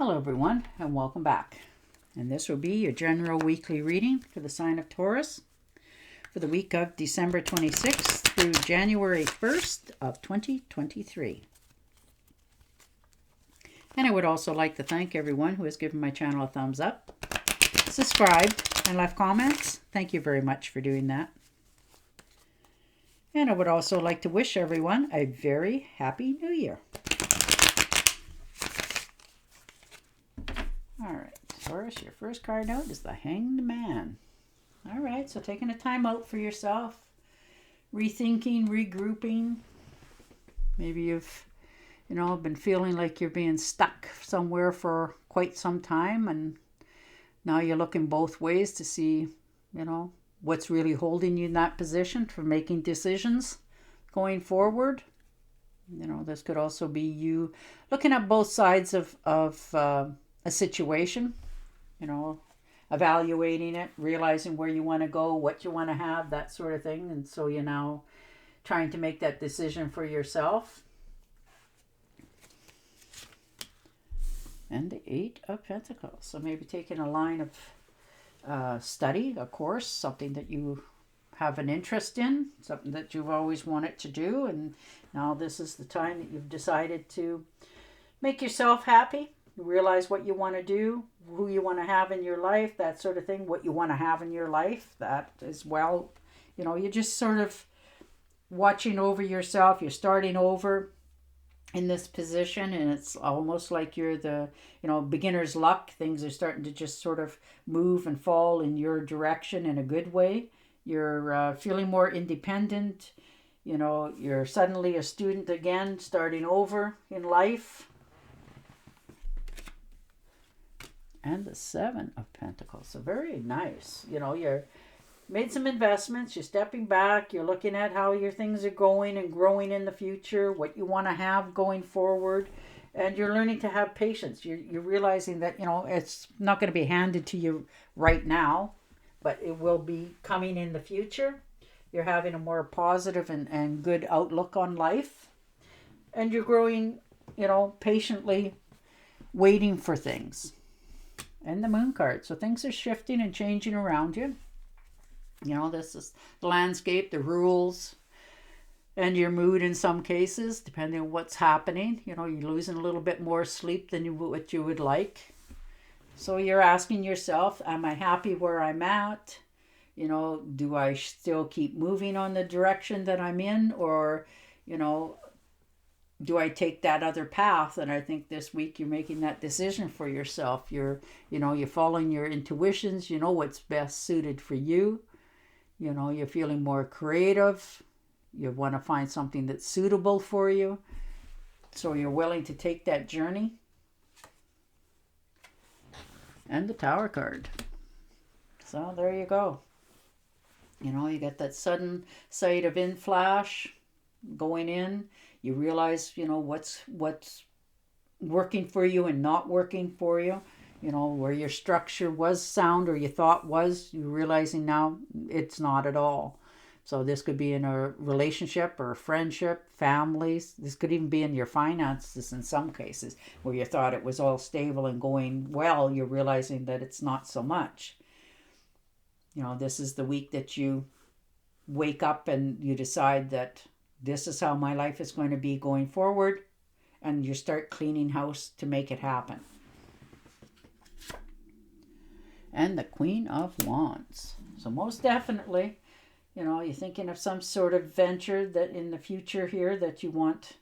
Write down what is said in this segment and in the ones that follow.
Hello everyone and welcome back. And this will be your general weekly reading for the sign of Taurus for the week of December 26th through January 1st of 2023. And I would also like to thank everyone who has given my channel a thumbs up, subscribed, and left comments. Thank you very much for doing that. And I would also like to wish everyone a very happy new year. All right, Taurus, your first card out is the Hanged Man. All right, so taking a time out for yourself, rethinking, regrouping. Maybe you've, been feeling like you're being stuck somewhere for quite some time, and now you're looking both ways to see, what's really holding you in that position for making decisions going forward. This could also be you looking at both sides of a situation, evaluating it, realizing where you want to go, what you want to have, that sort of thing. And so you're now trying to make that decision for yourself. And the Eight of Pentacles. So maybe taking a line of study, a course, something that you have an interest in, something that you've always wanted to do. And now this is the time that you've decided to make yourself happy. Realize what you want to do, who you want to have in your life, that sort of thing, what you want to have in your life, that as well. You're just sort of watching over yourself. You're starting over in this position, and it's almost like you're the, beginner's luck. Things are starting to just sort of move and fall in your direction in a good way. You're feeling more independent. You're suddenly a student again, starting over in life. And the Seven of Pentacles. So very nice. You're made some investments. You're stepping back. You're looking at how your things are going and growing in the future, what you want to have going forward. And you're learning to have patience. You're realizing that, it's not going to be handed to you right now, but it will be coming in the future. You're having a more positive and good outlook on life. And you're growing, patiently waiting for things. And the Moon card. So things are shifting and changing around you. This is the landscape, the rules, and your mood in some cases, depending on what's happening. You're losing a little bit more sleep than what you would like. So you're asking yourself, am I happy where I'm at? Do I still keep moving on the direction that I'm in? Or, do I take that other path? And I think this week you're making that decision for yourself. You're following your intuitions. You know what's best suited for you. You're feeling more creative. You want to find something that's suitable for you. So you're willing to take that journey. And the Tower card. So there you go. You get that sudden sight of inflash going in. You realize, what's working for you and not working for you. Where your structure was sound or you thought was, you're realizing now it's not at all. So this could be in a relationship or a friendship, families. This could even be in your finances in some cases, where you thought it was all stable and going well. You're realizing that it's not so much. This is the week that you wake up and you decide that this is how my life is going to be going forward. And you start cleaning house to make it happen. And the Queen of Wands. So most definitely, you're thinking of some sort of venture that in the future here that you want,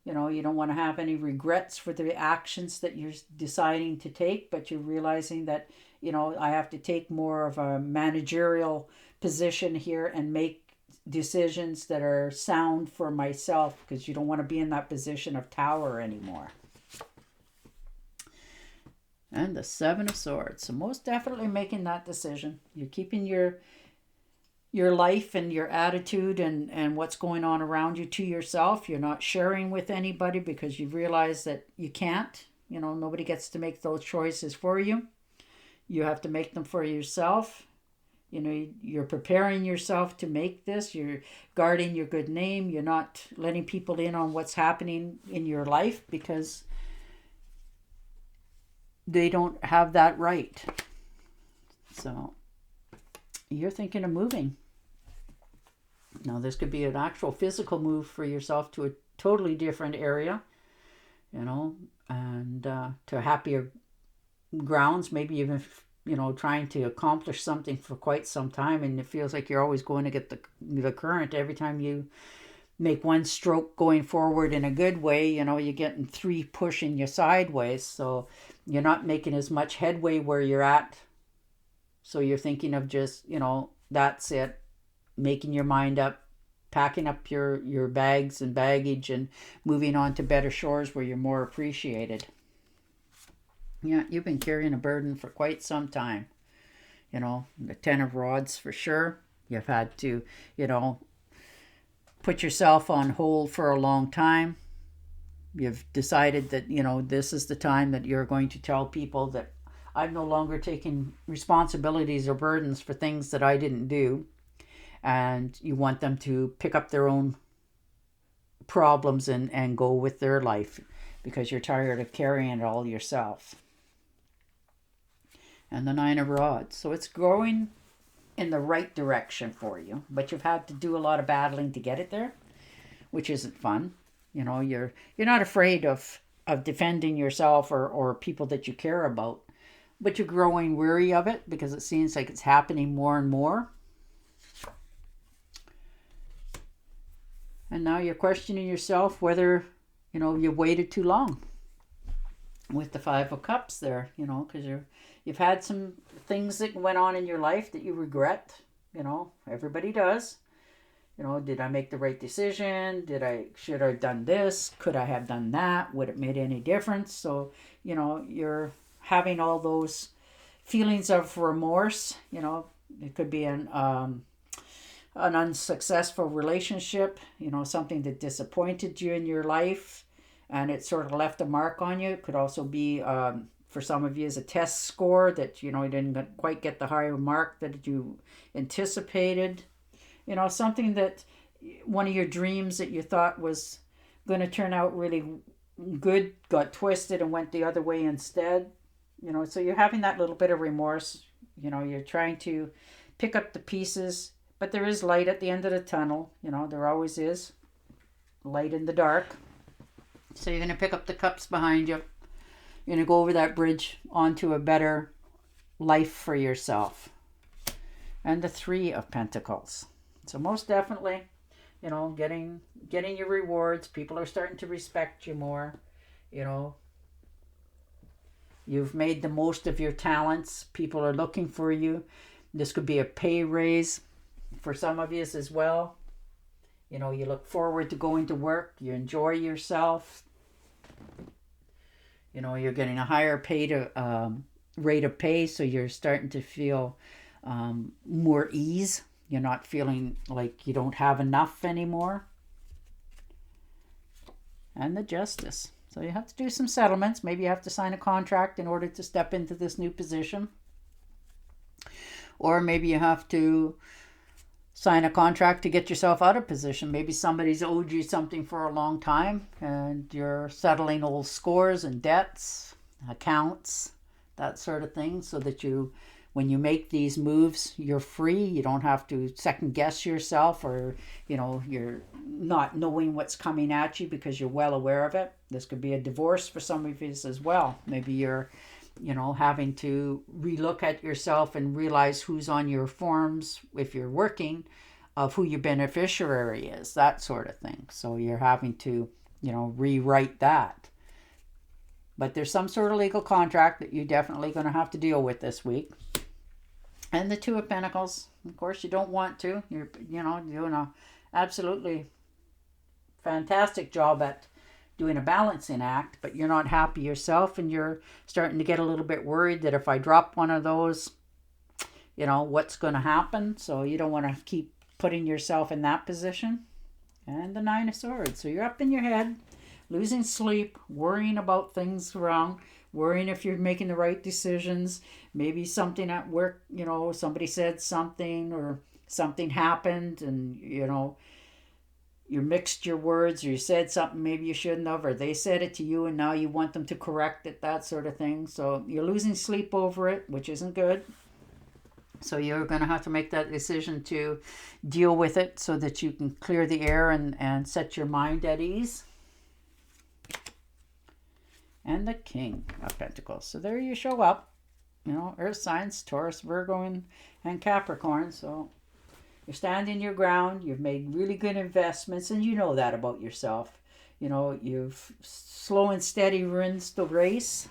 you don't want to have any regrets for the actions that you're deciding to take, but you're realizing that, I have to take more of a managerial position here and make decisions that are sound for myself, because you don't want to be in that position of tower anymore. And the Seven of Swords. So most definitely making that decision. You're keeping your life and your attitude and what's going on around you to yourself. You're not sharing with anybody because you realize that you can't. Nobody gets to make those choices for you. You have to make them for yourself. You're preparing yourself to make this. You're guarding your good name. You're not letting people in on what's happening in your life because they don't have that right. So you're thinking of moving. Now, this could be an actual physical move for yourself to a totally different area, and to happier grounds, maybe even, trying to accomplish something for quite some time, and it feels like you're always going to get the current every time you make one stroke going forward in a good way. You're getting 3 pushing you sideways, so you're not making as much headway where you're at. So you're thinking of just, that's it, making your mind up, packing up your bags and baggage and moving on to better shores where you're more appreciated. Yeah, you've been carrying a burden for quite some time. The 10 of Rods for sure. You've had to, put yourself on hold for a long time. You've decided that, this is the time that you're going to tell people that I'm no longer taking responsibilities or burdens for things that I didn't do. And you want them to pick up their own problems and go with their life because you're tired of carrying it all yourself. And the 9 of Rods. So it's going in the right direction for you, but you've had to do a lot of battling to get it there, which isn't fun. You're not afraid of defending yourself or people that you care about, but you're growing weary of it because it seems like it's happening more and more. And now you're questioning yourself whether, you've waited too long with the 5 of Cups there, because you've had some things that went on in your life that you regret. Everybody does. Did I make the right decision? Should I have done this? Could I have done that? Would it made any difference? So, you're having all those feelings of remorse. It could be an unsuccessful relationship, something that disappointed you in your life and it sort of left a mark on you. It could also be, for some of you, as a test score that, you didn't quite get the higher mark that you anticipated. Something that one of your dreams that you thought was going to turn out really good got twisted and went the other way instead. So you're having that little bit of remorse. You're trying to pick up the pieces. But there is light at the end of the tunnel. There always is light in the dark. So you're going to pick up the cups behind you. You're going to go over that bridge onto a better life for yourself. And the 3 of Pentacles. So most definitely, getting your rewards. People are starting to respect you more. You've made the most of your talents. People are looking for you. This could be a pay raise for some of you as well. You look forward to going to work. You enjoy yourself. You're getting a higher rate of pay, so you're starting to feel more ease. You're not feeling like you don't have enough anymore. And the Justice. So you have to do some settlements. Maybe you have to sign a contract in order to step into this new position. Or maybe you have to sign a contract to get yourself out of position. Maybe somebody's owed you something for a long time and you're settling old scores and debts, accounts, that sort of thing, so that when you make these moves, you're free. You don't have to second guess yourself or, you're not knowing what's coming at you because you're well aware of it. This could be a divorce for some of you as well. Maybe you're having to relook at yourself and realize who's on your forms, if you're working, of who your beneficiary is, that sort of thing. So you're having to, rewrite that. But there's some sort of legal contract that you're definitely going to have to deal with this week. And the 2 of Pentacles, of course, you don't want to. You're, doing a absolutely fantastic job at doing a balancing act, but you're not happy yourself and you're starting to get a little bit worried that if I drop one of those, what's going to happen? So you don't want to keep putting yourself in that position. And the 9 of Swords. So you're up in your head, losing sleep, worrying about things wrong, worrying if you're making the right decisions. Maybe something at work, somebody said something or something happened and, you mixed your words, or you said something maybe you shouldn't have, or they said it to you and now you want them to correct it, that sort of thing. So you're losing sleep over it, which isn't good. So you're going to have to make that decision to deal with it so that you can clear the air and set your mind at ease. And the King of Pentacles. So there you show up. You know, earth signs, Taurus, Virgo, and Capricorn. So you're standing your ground. You've made really good investments, and you know that about yourself. You know, you've slow and steady runs the race.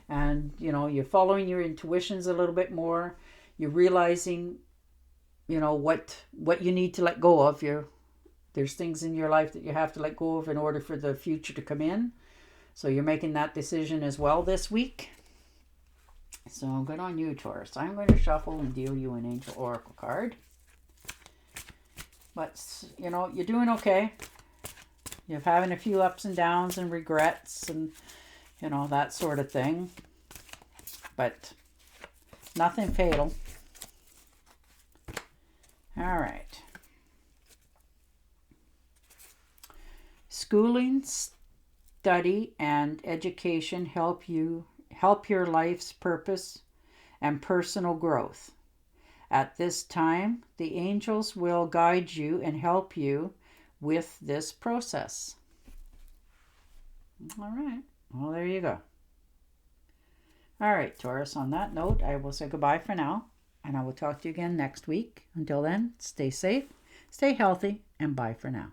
And, you know, you're following your intuitions a little bit more. You're realizing, you know, what you need to let go of. There's things in your life that you have to let go of in order for the future to come in. So you're making that decision as well this week. So good on you, Taurus. I'm going to shuffle and deal you an Angel Oracle card. But, you know, you're doing okay. You're having a few ups and downs and regrets and, you know, that sort of thing. But nothing fatal. All right. Schooling, study, and education help your life's purpose and personal growth. At this time, the angels will guide you and help you with this process. All right. Well, there you go. All right, Taurus, on that note, I will say goodbye for now, and I will talk to you again next week. Until then, stay safe, stay healthy, and bye for now.